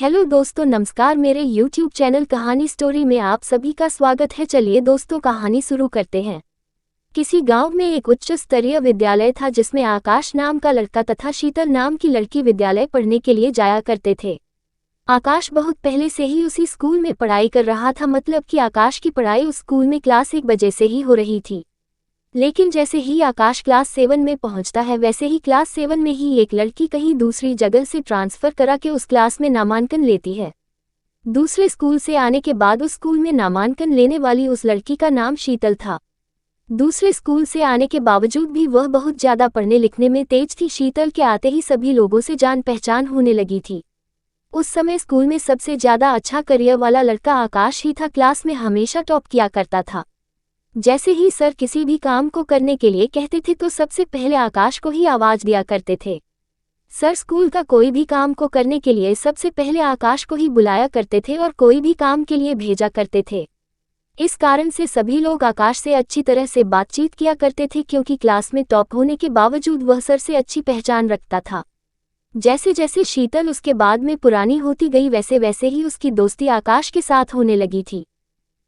Hello दोस्तों, नमस्कार। मेरे YouTube चैनल कहानी स्टोरी में आप सभी का स्वागत है। चलिए दोस्तों, कहानी शुरू करते हैं। किसी गांव में एक उच्च स्तरीय विद्यालय था जिसमें आकाश नाम का लड़का तथा शीतल नाम की लड़की विद्यालय पढ़ने के लिए जाया करते थे। आकाश बहुत पहले से ही उसी स्कूल में पढ़ाई कर रहा था, मतलब कि आकाश की पढ़ाई उस स्कूल में क्लास 1 बजे से ही हो रही थी। लेकिन जैसे ही आकाश क्लास 7 में पहुंचता है, वैसे ही क्लास 7 में ही एक लड़की कहीं दूसरी जगह से ट्रांसफ़र करा के उस क्लास में नामांकन लेती है। दूसरे स्कूल से आने के बाद उस स्कूल में नामांकन लेने वाली उस लड़की का नाम शीतल था। दूसरे स्कूल से आने के बावजूद भी वह बहुत ज़्यादा पढ़ने लिखने में तेज थी। शीतल के आते ही सभी लोगों से जान पहचान होने लगी थी। उस समय स्कूल में सबसे ज़्यादा अच्छा करियर वाला लड़का आकाश ही था। क्लास में हमेशा टॉप किया करता था। जैसे ही सर किसी भी काम को करने के लिए कहते थे तो सबसे पहले आकाश को ही आवाज़ दिया करते थे। सर स्कूल का कोई भी काम को करने के लिए सबसे पहले आकाश को ही बुलाया करते थे और कोई भी काम के लिए भेजा करते थे। इस कारण से सभी लोग आकाश से अच्छी तरह से बातचीत किया करते थे, क्योंकि क्लास में टॉप होने के बावजूद वह सर से अच्छी पहचान रखता था। जैसे जैसे शीतल उसके बाद में पुरानी होती गई, वैसे वैसे ही उसकी दोस्ती आकाश के साथ होने लगी थी।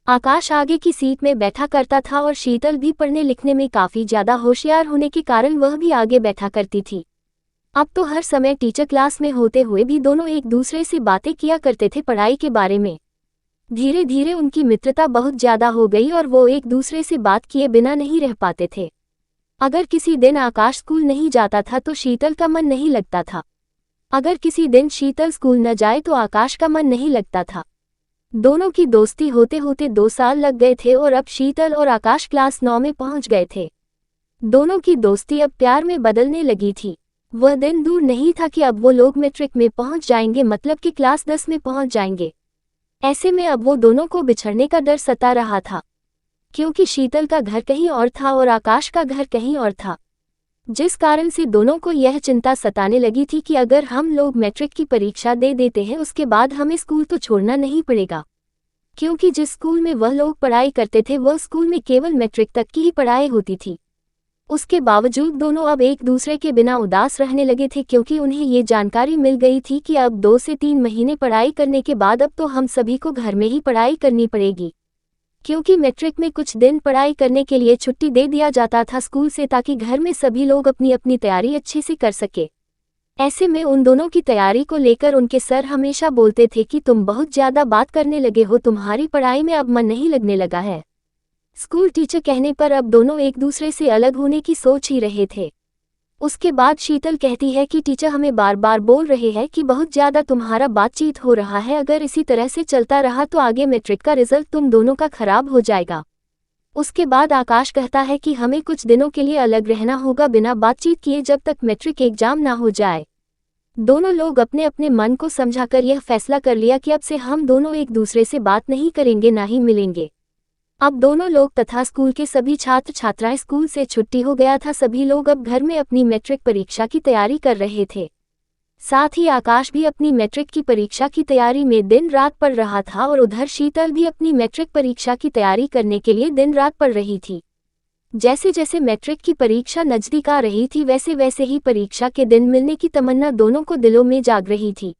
आकाश आगे की सीट में बैठा करता था और शीतल भी पढ़ने लिखने में काफ़ी ज़्यादा होशियार होने के कारण वह भी आगे बैठा करती थी। अब तो हर समय टीचर क्लास में होते हुए भी दोनों एक दूसरे से बातें किया करते थे पढ़ाई के बारे में। धीरे धीरे उनकी मित्रता बहुत ज़्यादा हो गई और वो एक दूसरे से बात किए बिना नहीं रह पाते थे। अगर किसी दिन आकाश स्कूल नहीं जाता था तो शीतल का मन नहीं लगता था। अगर किसी दिन शीतल स्कूल न जाए तो आकाश का मन नहीं लगता था। दोनों की दोस्ती होते होते 2 साल लग गए थे और अब शीतल और आकाश क्लास 9 में पहुंच गए थे। दोनों की दोस्ती अब प्यार में बदलने लगी थी। वह दिन दूर नहीं था कि अब वो लोग मैट्रिक में पहुंच जाएंगे, मतलब कि क्लास 10 में पहुंच जाएंगे। ऐसे में अब वो दोनों को बिछड़ने का डर सता रहा था, क्योंकि शीतल का घर कहीं और था और आकाश का घर कहीं और था। जिस कारण से दोनों को यह चिंता सताने लगी थी कि अगर हम लोग मैट्रिक की परीक्षा दे देते हैं, उसके बाद हमें स्कूल तो छोड़ना नहीं पड़ेगा, क्योंकि जिस स्कूल में वह लोग पढ़ाई करते थे वह स्कूल में केवल मैट्रिक तक की ही पढ़ाई होती थी। उसके बावजूद दोनों अब एक दूसरे के बिना उदास रहने लगे थे, क्योंकि उन्हें ये जानकारी मिल गई थी कि अब 2 से 3 महीने पढ़ाई करने के बाद अब तो हम सभी को घर में ही पढ़ाई करनी पड़ेगी, क्योंकि मैट्रिक में कुछ दिन पढ़ाई करने के लिए छुट्टी दे दिया जाता था स्कूल से, ताकि घर में सभी लोग अपनी अपनी तैयारी अच्छे से कर सके। ऐसे में उन दोनों की तैयारी को लेकर उनके सर हमेशा बोलते थे कि तुम बहुत ज़्यादा बात करने लगे हो, तुम्हारी पढ़ाई में अब मन नहीं लगने लगा है। स्कूल टीचर कहने पर अब दोनों एक दूसरे से अलग होने की सोच ही रहे थे। उसके बाद शीतल कहती है कि टीचर हमें बार बार बोल रहे हैं कि बहुत ज़्यादा तुम्हारा बातचीत हो रहा है, अगर इसी तरह से चलता रहा तो आगे मैट्रिक का रिजल्ट तुम दोनों का खराब हो जाएगा। उसके बाद आकाश कहता है कि हमें कुछ दिनों के लिए अलग रहना होगा बिना बातचीत किए, जब तक मैट्रिक एग्जाम ना हो जाए। दोनों लोग अपने अपने मन को समझाकर यह फैसला कर लिया कि अब से हम दोनों एक दूसरे से बात नहीं करेंगे, ना ही मिलेंगे। अब दोनों लोग तथा स्कूल के सभी छात्र छात्राएं, स्कूल से छुट्टी हो गया था, सभी लोग अब घर में अपनी मैट्रिक परीक्षा की तैयारी कर रहे थे। साथ ही आकाश भी अपनी मैट्रिक की परीक्षा की तैयारी में दिन रात पढ़ रहा था और उधर शीतल भी अपनी मैट्रिक परीक्षा की तैयारी करने के लिए दिन रात पढ़ रही थी। जैसे जैसे मैट्रिक की परीक्षा नज़दीक आ रही थी, वैसे वैसे ही परीक्षा के दिन मिलने की तमन्ना दोनों को दिलों में जाग रही थी।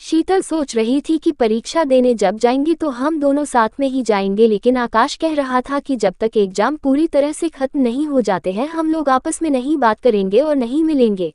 शीतल सोच रही थी कि परीक्षा देने जब जाएंगे तो हम दोनों साथ में ही जाएंगे, लेकिन आकाश कह रहा था कि जब तक एग्जाम पूरी तरह से खत्म नहीं हो जाते हैं हम लोग आपस में नहीं बात करेंगे और नहीं मिलेंगे।